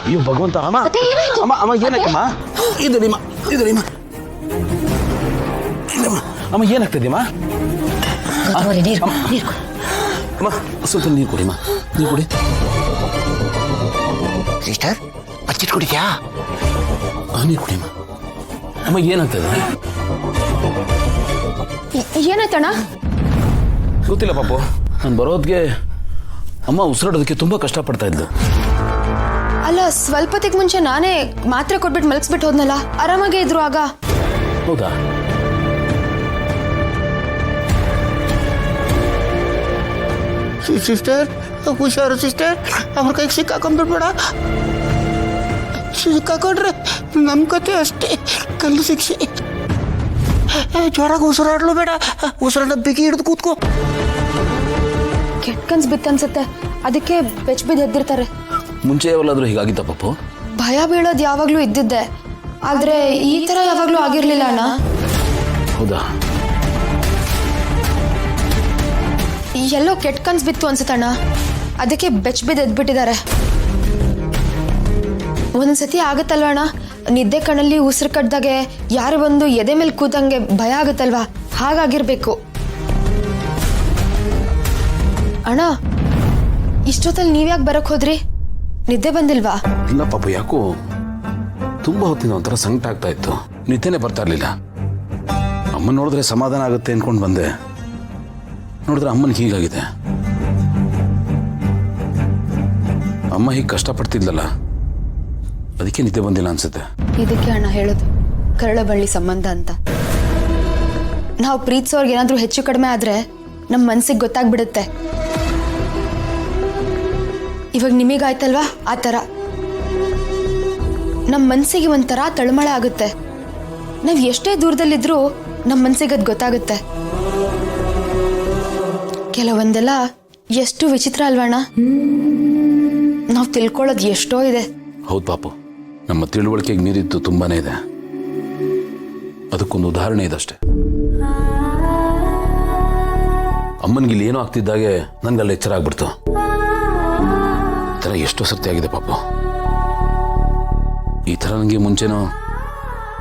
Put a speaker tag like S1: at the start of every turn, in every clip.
S1: ಅಯ್ಯೋ ಭಗವಂತ ಅಮ್ಮ ಅಮ್ಮ ಅಮ್ಮ ಏನಾಯ್ತಮ್ಮ ಇದು ನಿಮ್ಮ ಅಮ್ಮ ಏನಾಗ್ತದೆಮ್ಮ ಅಮ್ಮ ಸ್ವಲ್ಪ ನೀರು ಕುಡಿಮ್ಮ ನೀರು ಕುಡಿ
S2: ಸಿಸ್ಟರ್ ಬಚ್ಚಿಟ್ ಕುಡಿದ್ಯಾ
S1: ನೀರು ಕುಡಿಮ್ಮ ಅಮ್ಮ ಏನಾಗ್ತದೆ
S3: ಏನಾಯ್ತಣ್ಣ
S1: ಗೊತ್ತಿಲ್ಲ ಪಾಪು ನಾನು ಬರೋದ್ಗೆ ಅಮ್ಮ ಉಸಿರಾಡೋದಕ್ಕೆ ತುಂಬಾ ಕಷ್ಟಪಡ್ತಾ ಇದ್ಲು
S3: ಅಲ್ಲ ಸ್ವಲ್ಪತ್ತಿಗೆ ಮುಂಚೆ ನಾನೇ ಮಾತ್ರೆ ಕೊಟ್ಬಿಟ್ಟು ಮಲಗಿಸ್ಬಿಟ್ಟು ಹೋದ್ನಲ್ಲ ಆರಾಮಾಗೇ ಇದ್ರು ಆಗ
S1: ಹೌದಾ
S2: ಸಿಸ್ಟರ್ ಹುಷಾರು ಸಿಸ್ಟರ್ ಅವ್ರ ಕೈಗೆ ಸಿಕ್ಕಾಕೊಂಡ್ಬಿಡ್ಬೇಡ ಸಿಕ್ಕಾಕೊಂಡ್ರೆ ನಮ್ಮ ಕತೆ ಅಷ್ಟೇ ಕಲ್ಲು ಶಿಕ್ಷೆ ಜೋರಾಗಿ ಉಸಿರಾಡ್ಲು ಬೇಡ ಉಸಿರಾಡ ಬಿಗಿ ಹಿಡಿದು ಕೂತ್ಕೋ
S3: ಕೆಟ್ಟ ಕನ್ಸ್ ಬಿತ್ತನ್ಸುತ್ತೆ ಅದಕ್ಕೆ ಬೆಚ್ಚ ಬಿದ್ದು ಎದ್ದಿರ್ತಾರೆ
S1: ಮುಂಚೆ ಯಾವಾಗಲಾದ್ರೂ ಹೀಗಾಗಿತ್ತ ಪಾಪು
S3: ಭಯ ಬೀಳೋದು ಯಾವಾಗ್ಲೂ ಇದ್ದಿದ್ದೆ ಆದ್ರೆ ಈ ತರ ಯಾವಾಗ್ಲೂ ಆಗಿರ್ಲಿಲ್ಲ ಅಣ್ಣ
S1: ಹೌದಾ
S3: ಎಲ್ಲೋ ಕೆಟ್ಟ ಕನ್ಸ್ ಬಿತ್ತು ಅನ್ಸುತ್ತಣ್ಣ ಅದಕ್ಕೆ ಬೆಚ್ಚ ಬಿದ್ದು ಎದ್ಬಿಟ್ಟಿದ್ದಾರೆ ಒಂದ್ಸತಿ ಆಗತ್ತಲ್ವ ಅಣ್ಣ ನಿದ್ದೆ ಕಣ್ಣಲ್ಲಿ ಉಸಿರು ಕಟ್ದಾಗೆ ಯಾರು ಬಂದು ಎದೆ ಮೇಲೆ ಕೂತಂಗೆ ಭಯ ಆಗುತ್ತಲ್ವಾ ಹಾಗಾಗಿರ್ಬೇಕು ಅಣ್ಣ ಇಷ್ಟೊತ್ತಲ್ಲಿ ನೀವ್ಯಾಕೆ ಬರಕ್ ಹೋದ್ರಿ ನಿದ್ದೆ ಬಂದಿಲ್ವಾ
S1: ಇಲ್ಲ ಪಾಪು ಯಾಕೋ ತುಂಬಾ ಹೊತ್ತಿನ ಒಂಥರ ಸಂಕಟ ಆಗ್ತಾ ಇತ್ತು ನಿದ್ದೆನೆ ಬರ್ತಾ ಇರ್ಲಿಲ್ಲ ಅಮ್ಮನ ನೋಡಿದ್ರೆ ಸಮಾಧಾನ ಆಗುತ್ತೆ ಅನ್ಕೊಂಡು ಬಂದೆ ನೋಡಿದ್ರೆ ಅಮ್ಮನಿಗೆ ಹೀಗಾಗಿದೆ ಅಮ್ಮ ಹೀಗೆ ಕಷ್ಟಪಡ್ತಿದ್ಲಲ್ಲ ಅದಕ್ಕೆ ನಿದ್ದೆ ಬಂದಿಲ್ಲ ಅನ್ಸುತ್ತೆ
S3: ಇದಕ್ಕೆ ಅಣ್ಣ ಹೇಳೋದು ಕರಳ ಬಳ್ಳಿ ಸಂಬಂಧ ಅಂತ ನಾವು ಪ್ರೀತಿಸೋರ್ಗೆ ಏನಾದ್ರೂ ಹೆಚ್ಚು ಕಡಿಮೆ ಆದ್ರೆ ನಮ್ಮ ಮನ್ಸಿಗೆ ಗೊತ್ತಾಗ್ಬಿಡುತ್ತೆ ಇವಾಗ ನಿಮಗಾಯ್ತಲ್ವಾ ಆ ಥರ ನಮ್ಮ ಮನ್ಸಿಗೆ ಒಂಥರ ತಳಮಳ ಆಗುತ್ತೆ ನಾವು ಎಷ್ಟೇ ದೂರದಲ್ಲಿದ್ರೂ ನಮ್ಮ ಮನ್ಸಿಗೆ ಅದು ಗೊತ್ತಾಗುತ್ತೆ ಕೆಲವೊಂದೆಲ್ಲ ಎಷ್ಟು ವಿಚಿತ್ರ ಅಲ್ವಣ್ಣ ನಾವು ತಿಳ್ಕೊಳ್ಳೋದು ಎಷ್ಟೋ ಇದೆ
S1: ಹೌದು ಪಾಪು ನಮ್ಮ ತಿಳುವಳಿಕೆಗೆ ಮೀರಿದ್ದು ತುಂಬಾನೇ ಇದೆ ಅದಕ್ಕೊಂದು ಉದಾಹರಣೆ ಇದೆ ಅಷ್ಟೇ ಅಮ್ಮನಿಗೆ ಇಲ್ಲಿ ಏನೋ ಆಗ್ತಿದ್ದಾಗೆ ನನ್ಗಲ್ಲಿ ಎಚ್ಚರ ಆಗ್ಬಿಡ್ತು ಈ ಥರ ಎಷ್ಟೋ ಸರ್ತಿ ಆಗಿದೆ ಪಾಪು ಈ ಥರ ನನಗೆ ಮುಂಚೆನೋ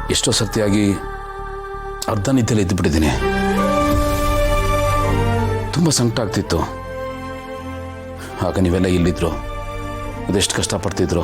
S1: ಎಷ್ಟೋ ಸರ್ತಿ ಆಗಿ ಅರ್ಧ ನಿದ್ದೆಲ್ಲ ಇದ್ದು ಬಿಟ್ಟಿದ್ದೀನಿ ತುಂಬ ಸಂಕಟ ಆಗ್ತಿತ್ತು ಆಗ ನೀವೆಲ್ಲ ಇಲ್ಲಿದ್ರು ಅದೆಷ್ಟು ಕಷ್ಟಪಡ್ತಿದ್ರು